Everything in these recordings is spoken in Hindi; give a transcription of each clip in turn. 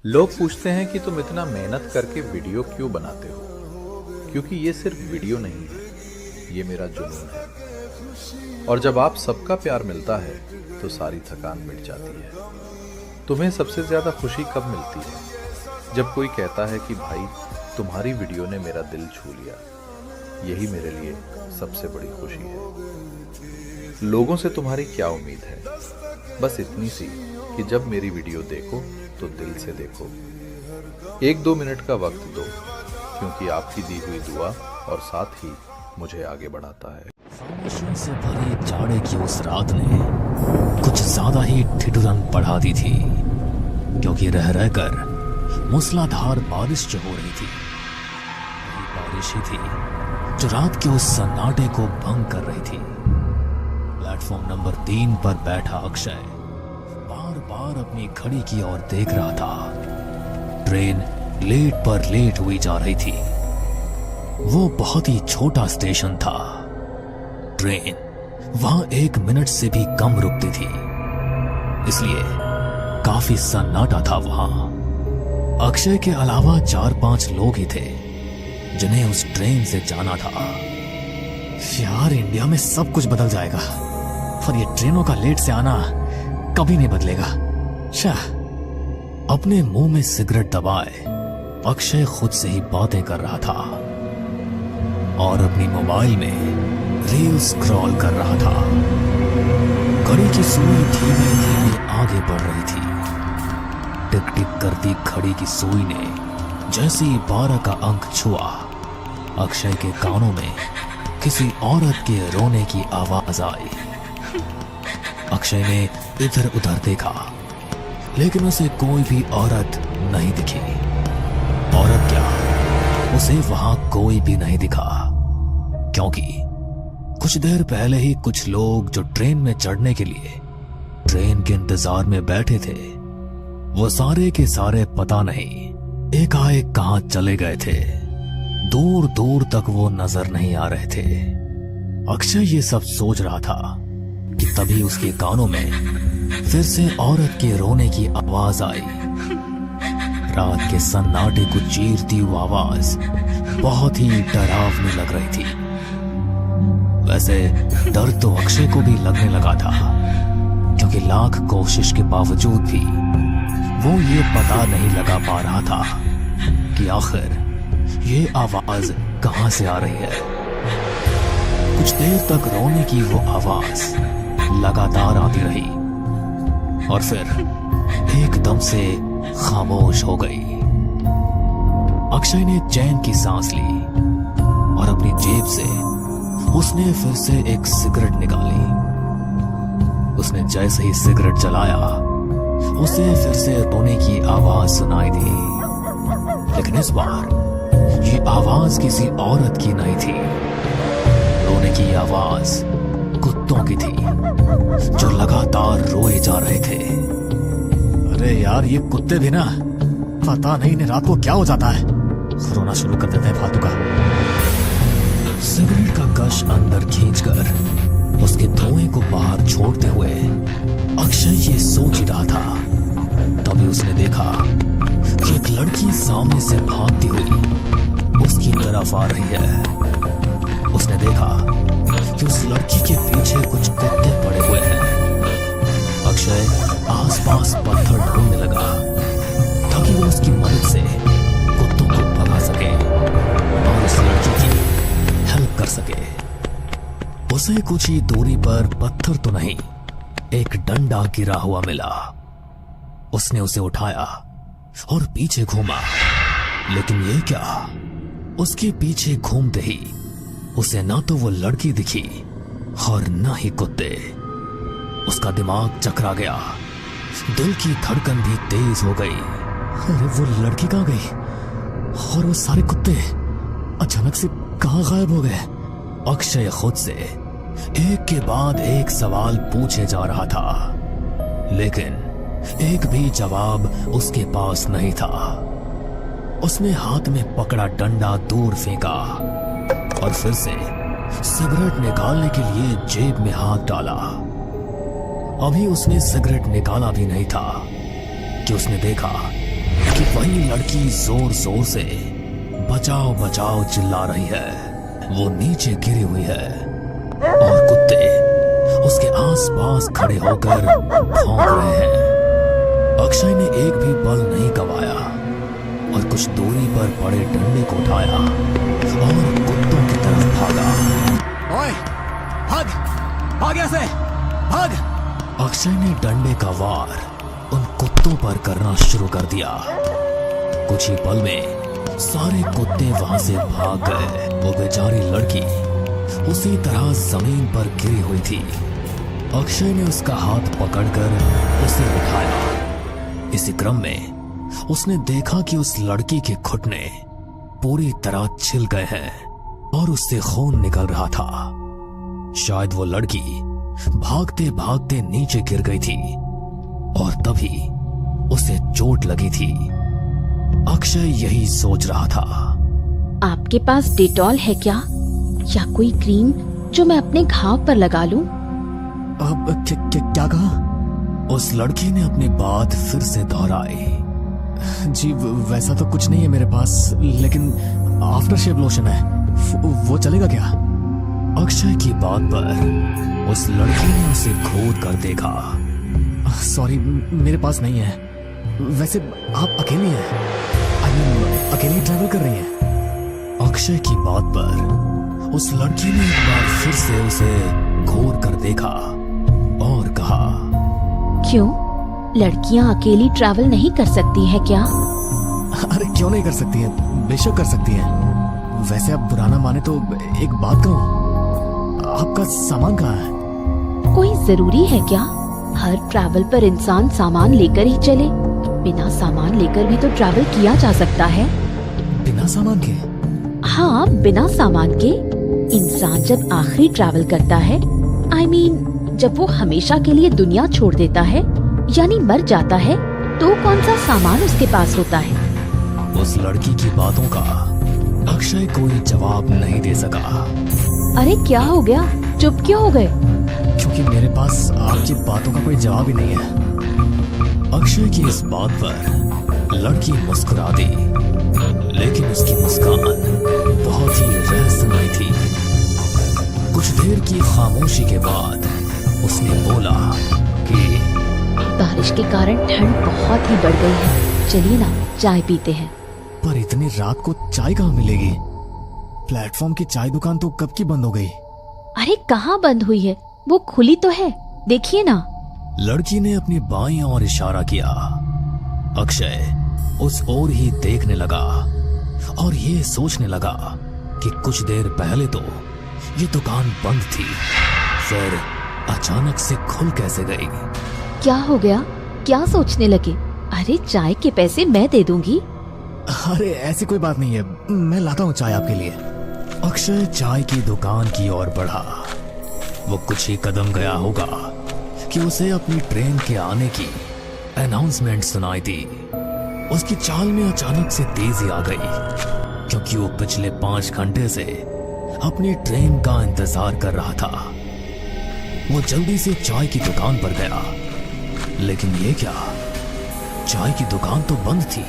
लोग पूछते हैं कि तुम इतना मेहनत करके वीडियो क्यों बनाते हो। क्योंकि ये सिर्फ वीडियो नहीं है, ये मेरा जुनून है। और जब आप सबका प्यार मिलता है तो सारी थकान मिट जाती है। तुम्हें सबसे ज्यादा खुशी कब मिलती है? जब कोई कहता है कि भाई तुम्हारी वीडियो ने मेरा दिल छू लिया। यही मेरे लिए सबसे बड़ी खुशी है। लोगों से तुम्हारी क्या उम्मीद है? बस इतनी सी कि जब मेरी वीडियो देखो तो दिल से देखो। 1-2 मिनट का वक्त दो, क्योंकि आपकी दी हुई दुआ और साथ ही मुझे आगे बढ़ाता है। खामोशियों से भरी जाड़े की उस रात ने कुछ ज्यादा ही ठिठुरन बढ़ा दी थी, क्योंकि रह रहकर मूसलाधार बारिश जो हो रही थी, वही बारिश ही थी जो रात के उस सन्नाटे को भंग कर रही थी। प्लेटफॉर्म नंबर 3 पर बैठा अक्षय बार बार अपनी घड़ी की ओर देख रहा था। ट्रेन लेट पर लेट हुई जा रही थी। वो बहुत ही छोटा स्टेशन था। ट्रेन वहां 1 मिनट से भी कम रुकती थी, इसलिए काफी सन्नाटा था वहां। अक्षय के अलावा 4-5 लोग ही थे जिन्हें उस ट्रेन से जाना था। यार, इंडिया में सब कुछ बदल जाएगा, पर ये ट्रेनों का लेट से आना कभी नहीं बदलेगा। शाह। अपने मुंह में सिगरेट दबाए अक्षय खुद से ही बातें कर रहा था और अपनी मोबाइल में रील स्क्रॉल कर रहा था। घड़ी की सुई धीमे धीमे आगे बढ़ रही थी। टिक टिक करती घड़ी की सुई ने जैसे ही 12 का अंक छुआ, अक्षय के कानों में किसी औरत के रोने की आवाज आई। अक्षय ने इधर उधर देखा, लेकिन उसे कोई भी औरत नहीं दिखी। औरत क्या, उसे वहां कोई भी नहीं दिखा, क्योंकि कुछ देर पहले ही कुछ लोग जो ट्रेन में चढ़ने के लिए ट्रेन के इंतजार में बैठे थे, वो सारे के सारे पता नहीं एकाएक कहां चले गए थे। दूर दूर तक वो नजर नहीं आ रहे थे। अक्षय ये सब सोच रहा था कि तभी उसके कानों में फिर से औरत के रोने की आवाज आई। रात के सन्नाटे को चीरती हुई आवाज बहुत ही डरावनी लग रही थी। वैसे डर तो अक्षय को भी लगने लगा था, क्योंकि लाख कोशिश के बावजूद भी वो ये पता नहीं लगा पा रहा था कि आखिर ये आवाज कहां से आ रही है। कुछ देर तक रोने की वो आवाज लगातार आती रही और फिर एकदम से खामोश हो गई। अक्षय ने चैन की सांस ली और अपनी जेब से उसने फिर से एक सिगरेट निकाली। उसने जैसे ही सिगरेट जलाया, उसे फिर से रोने की आवाज सुनाई दी, लेकिन इस बार ये आवाज किसी औरत की नहीं थी। रोने की आवाज कुत्तों की थी, जो लगातार रोए जा रहे थे। अरे यार, ये कुत्ते भी ना, पता नहीं इन्हें रात को क्या हो जाता है, रोना शुरू कर देते हैं फालतू का। सिगरेट का कश अंदर खींचकर उसके धुएं को बाहर छोड़ते हुए अक्षय ये सोच ही रहा था, तभी उसने देखा कि एक लड़की सामने से भागती हुई उसकी तरफ आ रही है। उसने देखा कि उस लड़की के पीछे कुछ कुत्ते पड़े हुए हैं। अक्षय आसपास पत्थर ढूंढने लगा ताकि वो उसकी मदद से कुत्तों को भगा सके और उस लड़की की हेल्प कर सके। उसे कुछ ही दूरी पर पत्थर तो नहीं, एक डंडा गिरा हुआ मिला। उसने उसे उठाया और पीछे घूमा, लेकिन ये क्या, उसके पीछे घूमते ही उसे ना तो वो लड़की दिखी और ना ही कुत्ते। उसका दिमाग चकरा गया, दिल की धड़कन भी तेज हो गई। अरे वो लड़की कहां गई और वो सारे कुत्ते अचानक से कहां गायब हो गए? अक्षय खुद से एक के बाद एक सवाल पूछे जा रहा था, लेकिन एक भी जवाब उसके पास नहीं था। उसने हाथ में पकड़ा डंडा दूर फेंका और फिर से सिगरेट निकालने के लिए जेब में हाथ डाला। अभी उसने सिगरेट निकाला भी नहीं था कि उसने देखा कि कि वही लड़की जोर जोर से बचाओ बचाओ चिल्ला रही है। वो नीचे गिरी हुई है और कुत्ते उसके आसपास खड़े होकर भौंक रहे हैं। अक्षय ने एक भी पल नहीं गंवाया और कुछ दूरी पर पड़े डंडे को उठाया और कुत्तों की तरफ भागा। ओए, भाग, भाग यहाँ से, भाग! अक्षय ने डंडे का वार उन कुत्तों पर करना शुरू कर दिया। कुछ ही पल में सारे कुत्ते वहां से भाग गए। वो बेचारी लड़की उसी तरह जमीन पर गिरी हुई थी। अक्षय ने उसका हाथ पकड़कर उसे उठाया। इसी क्रम में उसने देखा कि उस लड़की के घुटने पूरी तरह छिल गए हैं और उससे खून निकल रहा था। शायद वो लड़की भागते भागते नीचे गिर गई थी और तभी उसे चोट लगी थी। अक्षय यही सोच रहा था। आपके पास डेटॉल है क्या, या कोई क्रीम जो मैं अपने घाव पर लगा लूं? अब क्या कहा? उस लड़की ने अपनी बात फिर से दोहराई। जी वैसा तो कुछ नहीं है मेरे पास, लेकिन आफ्टर शेव लोशन है, वो चलेगा क्या? अक्षय की बात पर उस लड़की ने उसे घूर कर देखा। सॉरी, मेरे पास नहीं है। वैसे आप अकेली हैं? अकेली ट्रैवल कर रही हैं? अक्षय की बात पर उस लड़की ने एक बार फिर से उसे घूर कर देखा और कहा, क्यों, लड़कियां अकेली ट्रैवल नहीं कर सकती हैं क्या? अरे क्यों नहीं कर सकती हैं, बेशक कर सकती हैं। वैसे आप बुरा ना माने तो एक बात कहूं, आपका सामान कहाँ है? कोई जरूरी है क्या हर ट्रैवल पर इंसान सामान लेकर ही चले? बिना सामान लेकर भी तो ट्रैवल किया जा सकता है। बिना सामान के? हाँ, बिना सामान के। इंसान जब आखिरी ट्रैवल करता है, I mean, जब वो हमेशा के लिए दुनिया छोड़ देता है, यानी मर जाता है, तो कौन सा सामान उसके पास होता है? उस लड़की की बातों का अक्षय कोई जवाब नहीं दे सका। अरे क्या हो गया, चुप क्यों हो गए? क्योंकि मेरे पास आपकी बातों का कोई जवाब ही नहीं है। अक्षय की इस बात पर लड़की मुस्कुरा दी, लेकिन उसकी मुस्कान बहुत ही रहस्यमय थी। कुछ देर की खामोशी के बाद उसने बोला कि बारिश के कारण ठंड बहुत ही बढ़ गई है, चलिए ना चाय पीते हैं। पर इतनी रात को चाय कहाँ मिलेगी? प्लेटफॉर्म की चाय दुकान तो कब की बंद हो गई। अरे कहाँ बंद हुई है, वो खुली तो है, देखिए ना। लड़की ने अपनी बाईं ओर इशारा किया। अक्षय उस ओर ही देखने लगा और ये सोचने लगा कि कुछ देर पहले तो ये दुकान बंद थी, फिर अचानक से खुल कैसे गई? क्या हो गया, क्या सोचने लगे? अरे चाय के पैसे मैं दे दूंगी। अरे ऐसी कोई बात नहीं है, मैं लाता हूँ चाय आपके लिए। अक्षय चाय की दुकान की ओर बढ़ा। वो कुछ ही कदम गया होगा कि उसे अपनी ट्रेन के आने की अनाउंसमेंट सुनाई दी। उसकी चाल में अचानक से तेजी आ गई, क्योंकि वो पिछले 5 घंटे से अपनी ट्रेन का इंतजार कर रहा था। वो जल्दी से चाय की दुकान पर गया, लेकिन ये क्या, चाय की दुकान तो बंद थी।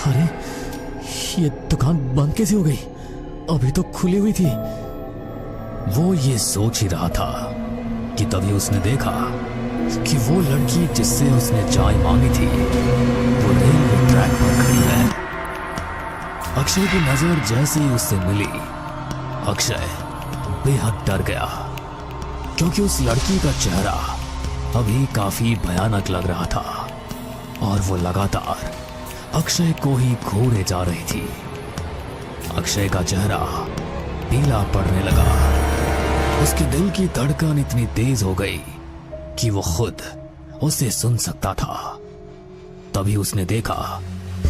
अरे ये दुकान बंद कैसे हो गई? अभी तो खुली हुई थी। वो ये सोच ही रहा था कि तभी उसने देखा कि वो लड़की जिससे उसने चाय मांगी थी वो रेलवे ट्रैक पर खड़ी है। अक्षय की नजर जैसे ही उससे मिली, अक्षय बेहद डर गया, क्योंकि उस लड़की का चेहरा अभी काफी भयानक लग रहा था और वो लगातार अक्षय को ही घूरे जा रही थी। अक्षय का चेहरा पीला पड़ने लगा। उसके दिल की धड़कन इतनी तेज हो गई कि वो खुद उसे सुन सकता था। तभी उसने देखा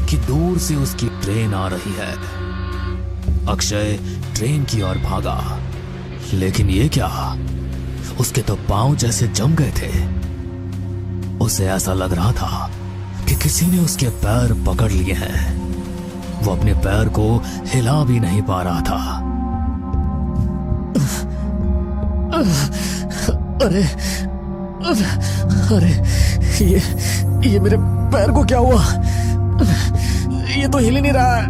कि दूर से उसकी ट्रेन आ रही है। अक्षय ट्रेन की ओर भागा, लेकिन ये क्या, उसके तो पांव जैसे जम गए थे। उसे ऐसा लग रहा था कि किसी ने उसके पैर पकड़ लिए हैं। वो अपने पैर को हिला भी नहीं पा रहा था। अरे अरे ये मेरे पैर को क्या हुआ? तो हिल ही नहीं रहा है।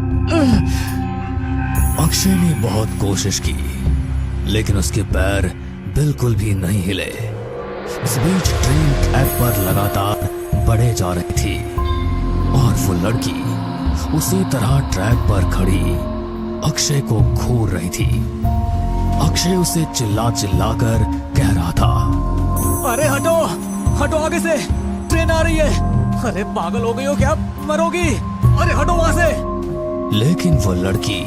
अक्षय ने बहुत कोशिश की, लेकिन उसके पैर बिल्कुल भी नहीं हिले। इस बीच ट्रेन ट्रैक पर लगातार बढ़े जा रही थी और वो लड़की उसी तरह ट्रैक पर खड़ी अक्षय को घूर रही थी। अक्षय उसे चिल्ला चिल्ला कर कह रहा था, अरे हटो हटो आगे से, ट्रेन आ रही है। अरे पागल हो गई हो क्या, मरोगी। अरे हटो वहां से। लेकिन वो लड़की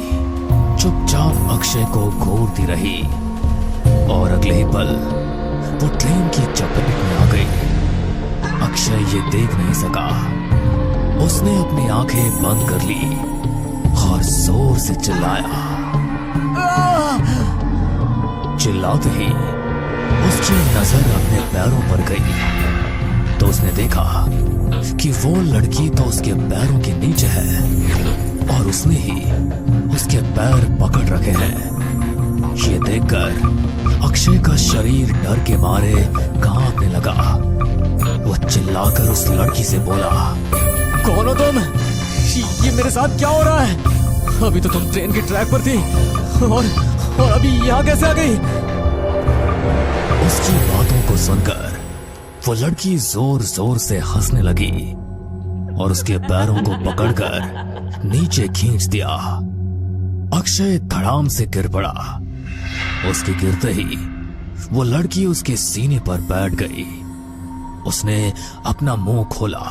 चुपचाप अक्षय को घूरती रही और अगले ही पल वो ट्रेन की चपेट में आ गई। अक्षय ये देख नहीं सका। उसने अपनी आंखें बंद कर ली और जोर से चिल्लाया। चिल्लाते ही उसकी नजर अपने पैरों पर गई तो उसने देखा कि वो लड़की तो उसके पैरों के नीचे है और उसने ही उसके पैर पकड़ रखे हैं। ये देखकर अक्षय का शरीर डर के मारे कांपने लगा। वो चिल्लाकर उस लड़की से बोला, कौन हो तुम? ये मेरे साथ क्या हो रहा है? अभी तो तुम ट्रेन की ट्रैक पर थी और अभी यहाँ कैसे आ गई? उसकी बातों को सुनकर वो लड़की जोर जोर से हंसने लगी और उसके पैरों को पकड़कर नीचे खींच दिया। अक्षय धड़ाम से गिर पड़ा। उसके गिरते ही वो लड़की उसके सीने पर बैठ गई। उसने अपना मुंह खोला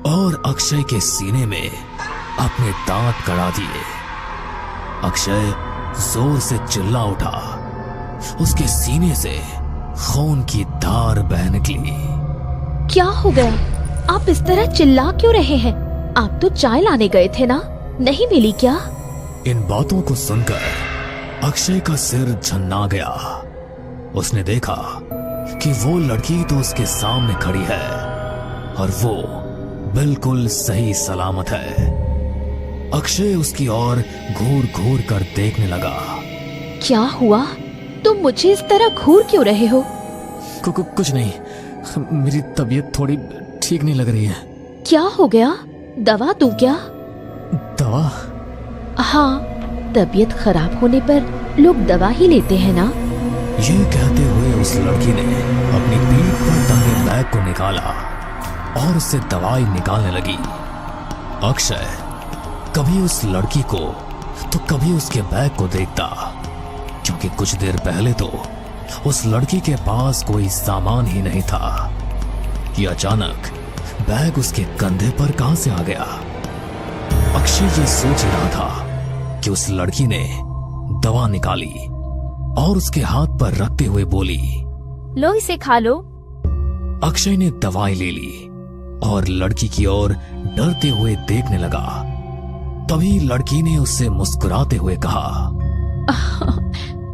और अक्षय के सीने में अपने दांत गड़ा दिए। अक्षय जोर से चिल्ला उठा। उसके सीने से खून की धार बह निकली। क्या हो गया? आप इस तरह चिल्ला क्यों रहे हैं? आप तो चाय लाने गए थे ना, नहीं मिली क्या? इन बातों को सुनकर अक्षय का सिर झन्ना गया। उसने देखा कि वो लड़की तो उसके सामने खड़ी है और वो बिल्कुल सही सलामत है। अक्षय उसकी ओर घूर घूर कर देखने लगा। क्या हुआ? तुम मुझे इस तरह घूर क्यों रहे हो? कुछ नहीं, मेरी तबीयत थोड़ी ठीक नहीं लग रही है। क्या हो गया? दवा दूं क्या? दवा? हाँ, तबीयत खराब होने पर लोग दवा ही लेते हैं ना। ये कहते हुए उस लड़की ने अपनी पीठ पर टंगे बैग को निकाला और उससे दवाई निकालने लगी। अक्षय कभी उस लड़की को तो कभी उसके बैग को देखता, क्योंकि कुछ देर पहले तो उस लड़की के पास कोई सामान ही नहीं था। ये अचानक बैग उसके कंधे पर कहां से आ गया? अक्षय ये सोच रहा था कि उस लड़की ने दवा निकाली और उसके हाथ पर रखते हुए बोली, लो इसे खा लो। अक्षय ने दवाई ले ली और लड़की की ओर डरते हुए देखने लगा। तभी लड़की ने उससे मुस्कुराते हुए कहा,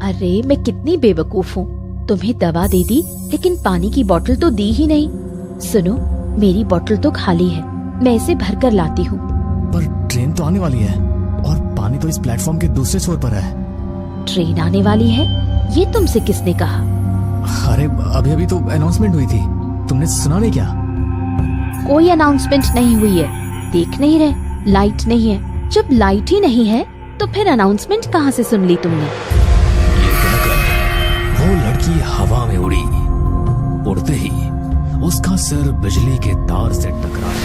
अरे मैं कितनी बेवकूफ हूँ, तुम्हें दवा दे दी लेकिन पानी की बोतल तो दी ही नहीं। सुनो, मेरी बोतल तो खाली है, मैं इसे भर कर लाती हूँ। पर ट्रेन तो आने वाली है और पानी तो इस प्लेटफॉर्म के दूसरे छोर पर है। ट्रेन आने वाली है? ये तुमसे किसने कहा? अरे अभी अभी तो अनाउंसमेंट हुई थी, तुमने सुना नहीं क्या? कोई अनाउंसमेंट नहीं हुई है, देख नहीं रहे लाइट नहीं है। जब लाइट ही नहीं है तो फिर अनाउंसमेंट कहाँ से सुन ली तुमने? ये कहकर वो लड़की हवा में उड़ी। उड़ते ही उसका सिर बिजली के तार से टकराया